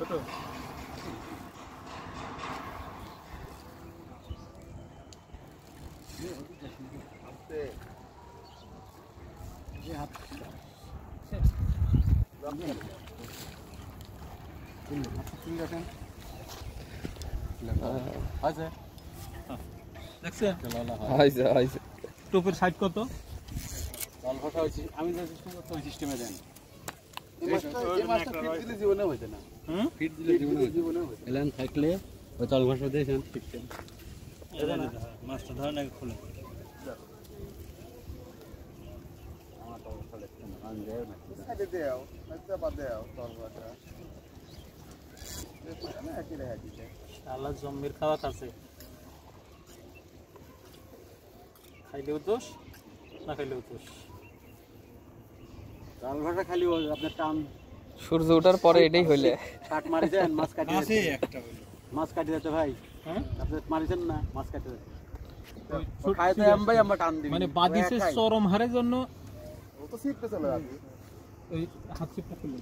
ছোট টোপের সাইড কত আমি সিস্টেমে দেন জীবনে হইতে না ফিট দিলে জীবনে এলান থাকলে ওই তল ভাষা দিয়েছেন সিস্টেম মাছটা ধরেন আগে খুলে আমার তল ভাষা দেখছেন আমি দেও না সাইডে দেও আচ্ছা বাদ দেও তল ভাষা না একই দেখা দিতে আল্লাহ জম্বির খাওয়াত আছে খাইলেও দোষ না খাইলেও দোষ তল ভাষা খালি আপনার টান সূর্য ওঠার পরে এটাই হইলে কাট মারি দেন মাছ কাটি আছে একটা হইলো মাছ কাটি দিতে ভাই হ্যাঁ আপনি মারিছেন না মাছ কাটি দিতে খাইতে ভাই আমরা টান দিই মানে বাদিসে চরম হারের জন্য ও তো সিপতে চলে যাবে ওই হাত সিপটা খুলে